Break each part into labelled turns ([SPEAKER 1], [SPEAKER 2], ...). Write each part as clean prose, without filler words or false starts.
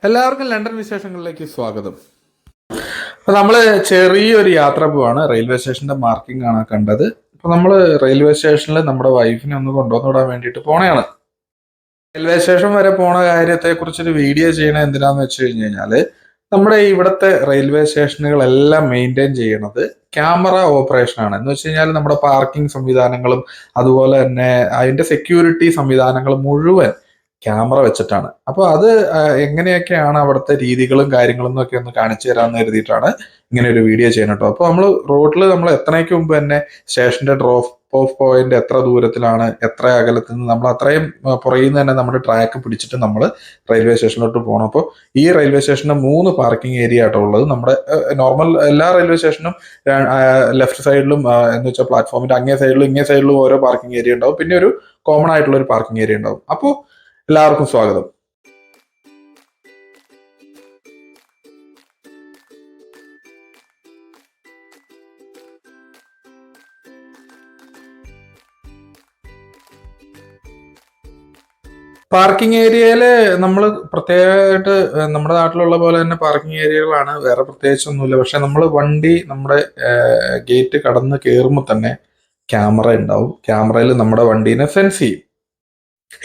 [SPEAKER 1] എല്ലാവർക്കും ലണ്ടൻ വിശേഷങ്ങളിലേക്ക് സ്വാഗതം. അപ്പൊ നമ്മള് ചെറിയൊരു യാത്ര പോവാണ്. റെയിൽവേ സ്റ്റേഷന്റെ മാർക്കിംഗ് ആണ് കണ്ടത്. അപ്പൊ നമ്മള് റെയിൽവേ സ്റ്റേഷനിൽ നമ്മുടെ വൈഫിനെ ഒന്ന് കൊണ്ടുവന്നു വിടാൻ വേണ്ടിയിട്ട് പോണെയാണ്. റെയിൽവേ സ്റ്റേഷൻ വരെ പോണ കാര്യത്തെ കുറിച്ചൊരു വീഡിയോ ചെയ്യണ എന്തിനാന്ന് വെച്ച് കഴിഞ്ഞ് കഴിഞ്ഞാല് നമ്മുടെ ഇവിടുത്തെ റെയിൽവേ സ്റ്റേഷനുകളെല്ലാം മെയിൻറ്റെയിൻ ചെയ്യണത് ക്യാമറ ഓപ്പറേഷൻ ആണ്. എന്ന് വെച്ച് കഴിഞ്ഞാൽ നമ്മുടെ പാർക്കിംഗ് സംവിധാനങ്ങളും അതുപോലെ തന്നെ അതിന്റെ സെക്യൂരിറ്റി സംവിധാനങ്ങളും മുഴുവൻ ക്യാമറ വെച്ചിട്ടാണ്. അപ്പോൾ അത് എങ്ങനെയൊക്കെയാണ് അവിടുത്തെ രീതികളും കാര്യങ്ങളും എന്നൊക്കെ ഒന്ന് കാണിച്ചു തരാമെന്ന് കരുതിയിട്ടാണ് ഇങ്ങനെ ഒരു വീഡിയോ ചെയ്യുന്നത് കേട്ടോ. അപ്പോൾ നമ്മൾ എത്തണയ്ക്ക് മുമ്പ് തന്നെ സ്റ്റേഷന്റെ ഡ്രോപ്പ് ഓഫ് പോയിന്റ് എത്ര ദൂരത്തിലാണ്, എത്ര അകലത്ത് നിന്ന് നമ്മൾ അത്രയും പുറകിൽ നിന്ന് തന്നെ നമ്മുടെ ട്രാക്ക് പിടിച്ചിട്ട് നമ്മൾ റെയിൽവേ സ്റ്റേഷനിലോട്ട് പോകണം. അപ്പോൾ ഈ റെയിൽവേ സ്റ്റേഷന് 3 പാർക്കിംഗ് ഏരിയ ആട്ടോ ഉള്ളത്. നമ്മുടെ നോർമൽ എല്ലാ റെയിൽവേ സ്റ്റേഷനും ലെഫ്റ്റ് സൈഡിലും എന്ന് വെച്ചാൽ പ്ലാറ്റ്ഫോമിന്റെ അങ്ങേ സൈഡിലും ഇങ്ങേ സൈഡിലും ഓരോ പാർക്കിംഗ് ഏരിയ ഉണ്ടാവും. പിന്നെ ഒരു കോമൺ ആയിട്ടുള്ള ഒരു പാർക്കിംഗ് ഏരിയ ഉണ്ടാവും. അപ്പോൾ എല്ലാവർക്കും സ്വാഗതം. പാർക്കിംഗ് ഏരിയയില് നമ്മൾ പ്രത്യേകമായിട്ട് നമ്മുടെ നാട്ടിലുള്ള പോലെ തന്നെ പാർക്കിംഗ് ഏരിയകളാണ്, വേറെ പ്രത്യേകിച്ചൊന്നുമില്ല. പക്ഷെ നമ്മൾ വണ്ടി നമ്മുടെ ഗേറ്റ് കടന്ന് കയറുമ്പോൾ തന്നെ ക്യാമറ ഉണ്ടാവും. ക്യാമറയിൽ നമ്മുടെ വണ്ടീനെ സെൻസ് ചെയ്യും.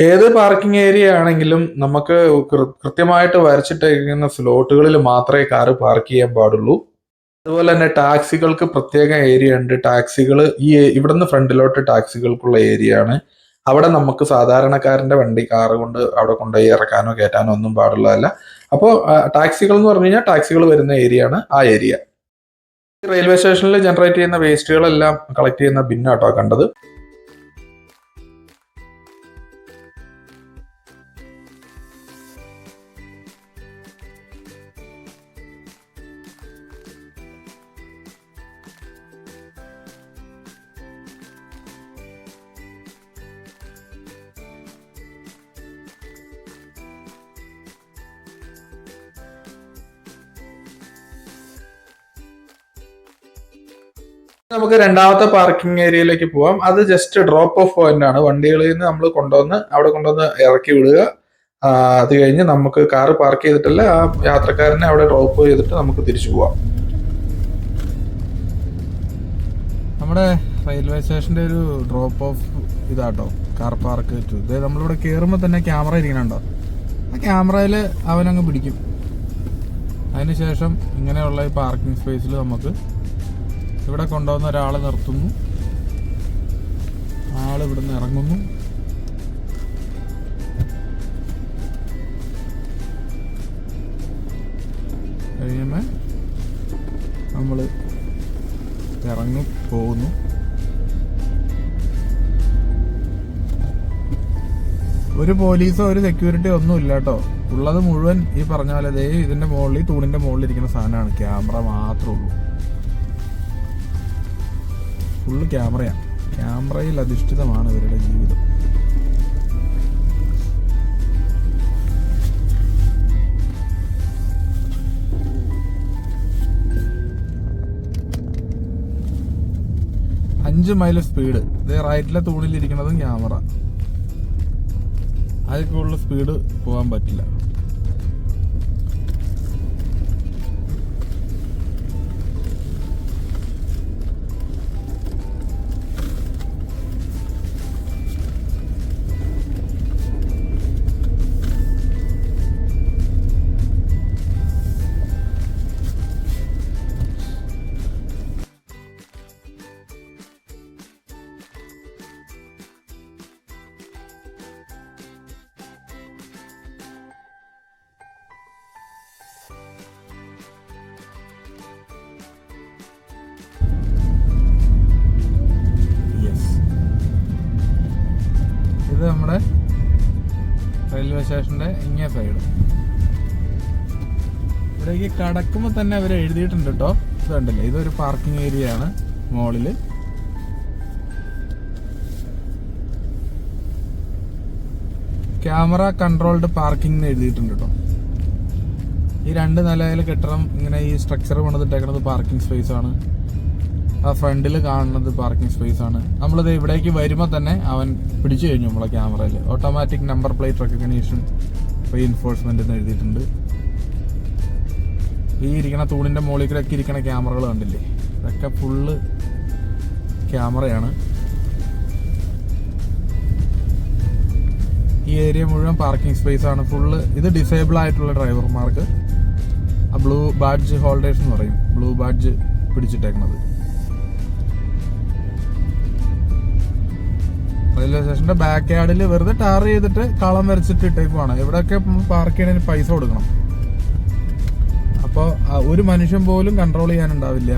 [SPEAKER 1] ഏത് പാർക്കിംഗ് ഏരിയ ആണെങ്കിലും നമുക്ക് കൃത്യമായിട്ട് വരച്ചിട്ടിരിക്കുന്ന സ്ലോട്ടുകളിൽ മാത്രമേ കാറ് പാർക്ക് ചെയ്യാൻ പാടുള്ളൂ. അതുപോലെ തന്നെ ടാക്സികൾക്ക് പ്രത്യേക ഏരിയ ഉണ്ട്. ടാക്സികൾ ഇവിടുന്ന് ഫ്രണ്ടിലോട്ട് ടാക്സികൾക്കുള്ള ഏരിയ ആണ്. അവിടെ നമുക്ക് സാധാരണക്കാരന്റെ വണ്ടി കാറ് കൊണ്ട് അവിടെ കൊണ്ടുപോയി ഇറക്കാനോ കയറ്റാനോ ഒന്നും പാടുള്ളതല്ല. അപ്പോൾ ടാക്സികൾ എന്ന് പറഞ്ഞു കഴിഞ്ഞാൽ ടാക്സികൾ വരുന്ന ഏരിയ ആണ് ആ ഏരിയ. റെയിൽവേ സ്റ്റേഷനിൽ ജനറേറ്റ് ചെയ്യുന്ന വേസ്റ്റുകളെല്ലാം കളക്ട് ചെയ്യുന്ന ബിന്നാട്ടോ കണ്ടത്. നമുക്ക് രണ്ടാമത്തെ പാർക്കിംഗ് ഏരിയയിലേക്ക് പോവാം. അത് ജസ്റ്റ് ഡ്രോപ്പ് ഓഫ് പോയിന്റ് ആണ്. വണ്ടികളിൽ നിന്ന് നമ്മൾ അവിടെ കൊണ്ടുവന്ന് ഇറക്കി വിടുക. അത് കഴിഞ്ഞ് നമുക്ക് കാറ് പാർക്ക് ചെയ്തിട്ടല്ല, ആ യാത്രക്കാരനെ അവിടെ ഡ്രോപ്പ് ചെയ്തിട്ട് നമുക്ക് തിരിച്ചു പോവാം. നമ്മുടെ റെയിൽവേ സ്റ്റേഷന്റെ ഒരു ഡ്രോപ്പ് ഓഫ് ഇതാട്ടോ, കാർ പാർക്ക് ടു. ഇത് നമ്മളിവിടെ കയറുമ്പോൾ തന്നെ ക്യാമറ ഇരിക്കണുണ്ടോ, ആ ക്യാമറയിൽ അവനങ്ങ് പിടിക്കും. അതിനുശേഷം ഇങ്ങനെയുള്ള ഈ പാർക്കിംഗ് സ്പേസിൽ നമുക്ക് ഇവിടെ കൊണ്ടുവന്ന ഒരാളെ നിർത്തുന്നു. ആൾ ഇവിടുന്ന് ഇറങ്ങുന്നു. കഴിയുമ്പോൾ നമ്മൾ ഇറങ്ങി പോകുന്നു. ഒരു പോലീസോ ഒരു സെക്യൂരിറ്റി ഒന്നും ഇല്ല കേട്ടോ. ഉള്ളത് മുഴുവൻ ഈ പറഞ്ഞ പോലെ ദേ ഇതിന്റെ മുകളിൽ, തൂണിന്റെ മുകളിൽ ഇരിക്കുന്ന സാധനമാണ്. ക്യാമറ മാത്രമേ ഉള്ളൂ. ഫുള്ള് ക്യാമറയാണ്. ക്യാമറയിൽ അധിഷ്ഠിതമാണ് ഇവരുടെ ജീവിതം. അഞ്ച് മൈൽ സ്പീഡ്. ഇത് റൈറ്റിലെ തൂണിലിരിക്കുന്നതും ക്യാമറ. അതിൽ കൂടുതൽ സ്പീഡ് പോകാൻ പറ്റില്ല. ഇത് നമ്മുടെ റെയിൽവേ സ്റ്റേഷന്റെ ഇങ്ങേ സൈഡ്. ഇവിടേക്ക് കടക്കുമ്പോൾ തന്നെ അവർ എഴുതിയിട്ടുണ്ട് കേട്ടോ. ഇത് കണ്ടില്ലേ, ഇതൊരു പാർക്കിംഗ് ഏരിയ ആണ്. മോളില് ക്യാമറ കൺട്രോൾഡ് പാർക്കിംഗ് എന്ന് എഴുതിയിട്ടുണ്ട് കേട്ടോ. ഈ 2 നിലയിലെ കെട്ടിടം ഇങ്ങനെ ഈ സ്ട്രക്ചർ പണിതിട്ടേക്കുന്നത് പാർക്കിംഗ് സ്പേസ് ആണ്. ആ ഫ്രണ്ടിൽ കാണുന്നത് പാർക്കിംഗ് സ്പേസ് ആണ്. നമ്മളിത് ഇവിടേക്ക് വരുമ്പോൾ തന്നെ അവൻ പിടിച്ചു കഴിഞ്ഞു നമ്മളെ ക്യാമറയിൽ. Automatic number plate recognition reinforcement എന്ന് എഴുതിയിട്ടുണ്ട്. ഈ ഇരിക്കണ തൂണിൻ്റെ മുകളിലൊക്കെ ഇരിക്കണ ക്യാമറകൾ കണ്ടില്ലേ, ഇതൊക്കെ ഫുള്ള് ക്യാമറയാണ്. ഈ ഏരിയ മുഴുവൻ പാർക്കിംഗ് സ്പേസ് ആണ് ഫുള്ള്. ഇത് ഡിസേബിൾ ആയിട്ടുള്ള ഡ്രൈവർമാർക്ക് ആ ബ്ലൂ ബാഡ്ജ് ഹോൾഡേഴ്സ് എന്ന് പറയും, ബ്ലൂ ബാഡ്ജ് പിടിച്ചിട്ടേക്കണത്. റെയിൽവേ സ്റ്റേഷന്റെ ബാക്ക് യാർഡിൽ വെറുതെ ടാർ ചെയ്തിട്ട് കളം വരച്ചിട്ട് ഇട്ടേക്കുവാണ്. ഇവിടെയൊക്കെ പാർക്ക് ചെയ്യണതിന് പൈസ കൊടുക്കണം. അപ്പോൾ ഒരു മനുഷ്യൻ പോലും കൺട്രോൾ ചെയ്യാനുണ്ടാവില്ല.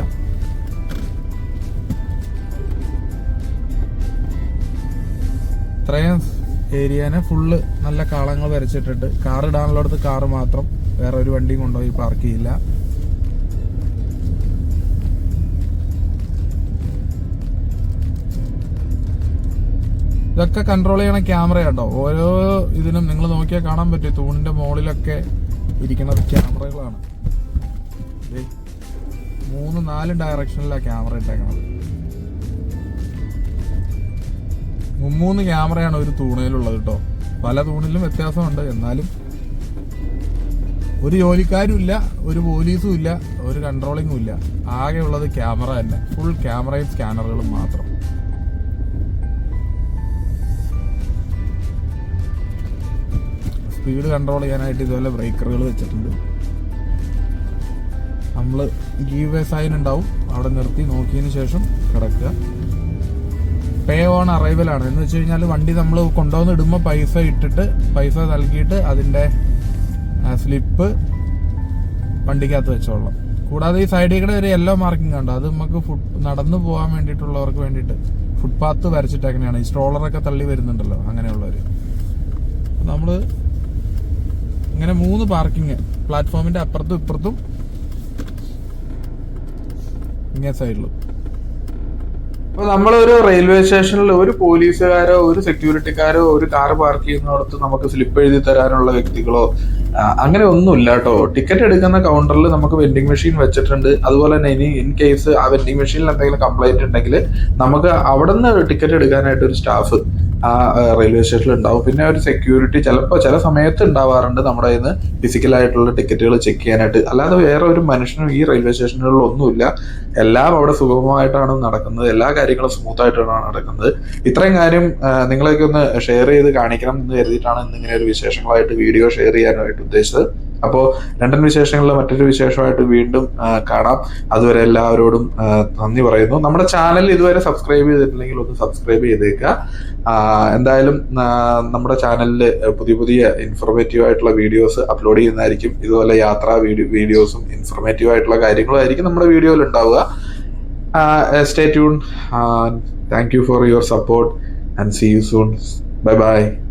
[SPEAKER 1] ഇത്രയും ഏരിയനെ ഫുള്ള് നല്ല കളങ്ങൾ വരച്ചിട്ടിട്ട് കാർ ഇടാനുള്ളടത്ത് കാറ് മാത്രം, വേറെ ഒരു വണ്ടിയും കൊണ്ടുപോയി പാർക്ക് ചെയ്യില്ല. ഇതൊക്കെ കൺട്രോൾ ചെയ്യണ ക്യാമറ കേട്ടോ. ഓരോ ഇതിനും നിങ്ങൾ നോക്കിയാൽ കാണാൻ പറ്റും, തൂണിന്റെ മുകളിലൊക്കെ ഇരിക്കുന്നത് ക്യാമറകളാണ്. 3-4 ഡയറക്ഷനിലാണ് ക്യാമറ ഇട്ടേക്കണത്. 3 ക്യാമറയാണ് ഒരു തൂണിലുള്ളത് കേട്ടോ. പല തൂണിലും വ്യത്യാസമുണ്ട്. എന്നാലും ഒരു ജോലിക്കാരും ഇല്ല, ഒരു പോലീസും ഇല്ല, ഒരു കൺട്രോളിങ്ങും ഇല്ല. ആകെ ഉള്ളത് ക്യാമറ തന്നെ, ഫുൾ ക്യാമറയും സ്കാനറുകളും മാത്രം. സ്പീഡ് കൺട്രോൾ ചെയ്യാനായിട്ട് ഇതുപോലെ ബ്രേക്കറുകൾ വെച്ചിട്ടുണ്ട്. നമ്മൾ ഗീവ് വേ സൈൻ ഉണ്ടാവും, അവിടെ നിർത്തി നോക്കിയതിന് ശേഷം കിടക്കുക. പേ ഓൺ അറൈവലാണ് എന്ന് വെച്ച് കഴിഞ്ഞാൽ വണ്ടി നമ്മൾ കൊണ്ടുവന്ന് ഇടുമ്പോൾ പൈസ നൽകിയിട്ട് അതിൻ്റെ സ്ലിപ്പ് വണ്ടിക്കകത്ത് വെച്ചോളാം. കൂടാതെ ഈ സൈഡിൽ കൂടെ ഒരു യെല്ലോ മാർക്കിംഗ് ഉണ്ട്, അത് നമുക്ക് നടന്നു പോകാൻ വേണ്ടിയിട്ടുള്ളവർക്ക് വേണ്ടിയിട്ട് ഫുട്പാത്ത് വരച്ചിട്ടേക്കനെയാണ്. ഈ സ്ട്രോളറൊക്കെ തള്ളി വരുന്നുണ്ടല്ലോ, അങ്ങനെയുള്ളവർ. നമ്മൾ ഇങ്ങനെ 3 പാർക്കിങ്, പ്ലാറ്റ്ഫോമിന്റെ അപ്പുറത്തും ഇപ്പുറത്തും ഇങ്ങനെ സൈഡിലും. അപ്പൊ നമ്മളൊരു റെയിൽവേ സ്റ്റേഷനിൽ ഒരു പോലീസുകാരോ ഒരു സെക്യൂരിറ്റിക്കാരോ ഒരു കാർ പാർക്ക് ചെയ്യുന്നിടത്ത് നമുക്ക് സ്ലിപ്പ് എഴുതി തരാനുള്ള വ്യക്തികളോ അങ്ങനെ ഒന്നുമില്ല കേട്ടോ. ടിക്കറ്റ് എടുക്കുന്ന കൗണ്ടറിൽ നമുക്ക് വെൻഡിങ് മെഷീൻ വെച്ചിട്ടുണ്ട്. അതുപോലെ തന്നെ ഇനി ഇൻ കേസ് ആ വെൻഡിങ് മെഷീനിൽ എന്തെങ്കിലും കംപ്ലൈന്റ് ഉണ്ടെങ്കിൽ നമുക്ക് അവിടെ നിന്ന് ടിക്കറ്റ് എടുക്കാനായിട്ട് ഒരു സ്റ്റാഫ് ആ റെയിൽവേ സ്റ്റേഷനിൽ ഉണ്ടാവും. പിന്നെ ഒരു സെക്യൂരിറ്റി ചില സമയത്ത് ഉണ്ടാവാറുണ്ട് നമ്മുടെ കയ്യിൽ നിന്ന് ഫിസിക്കലായിട്ടുള്ള ടിക്കറ്റുകൾ ചെക്ക് ചെയ്യാനായിട്ട്. അല്ലാതെ വേറെ ഒരു മനുഷ്യനും ഈ റെയിൽവേ സ്റ്റേഷനുകളിൽ ഒന്നുമില്ല. എല്ലാം അവിടെ സുഗമമായിട്ടാണ് നടക്കുന്നത്, എല്ലാ കാര്യങ്ങളും സ്മൂത്ത് ആയിട്ടാണ് നടക്കുന്നത്. ഇത്രയും കാര്യം നിങ്ങളെയൊക്കെ ഒന്ന് ഷെയർ ചെയ്ത് കാണിക്കണം എന്ന് കരുതിയിട്ടാണ് ഇന്നിങ്ങനെ ഒരു വിശേഷങ്ങളായിട്ട് വീഡിയോ ഷെയർ ചെയ്യാനായിട്ട് ഉദ്ദേശിച്ചത്. അപ്പോൾ ലണ്ടൻ വിശേഷങ്ങളിൽ മറ്റൊരു വിശേഷമായിട്ട് വീണ്ടും കാണാം. അതുവരെ എല്ലാവരോടും നന്ദി പറയുന്നു. നമ്മുടെ ചാനൽ ഇതുവരെ സബ്സ്ക്രൈബ് ചെയ്തിട്ടില്ലെങ്കിൽ ഒന്ന് സബ്സ്ക്രൈബ് ചെയ്തേക്കുക. എന്തായാലും നമ്മുടെ ചാനലിൽ പുതിയ ഇൻഫോർമേറ്റീവ് ആയിട്ടുള്ള വീഡിയോസ് അപ്ലോഡ് ചെയ്യുന്നതായിരിക്കും. ഇതുപോലെ യാത്രാ വീഡിയോസും ഇൻഫോർമേറ്റീവ് ആയിട്ടുള്ള കാര്യങ്ങളും ആയിരിക്കും നമ്മുടെ വീഡിയോയിൽ ഉണ്ടാവുക. Stay tuned. Thank you for your support and see you soon. Bye bye.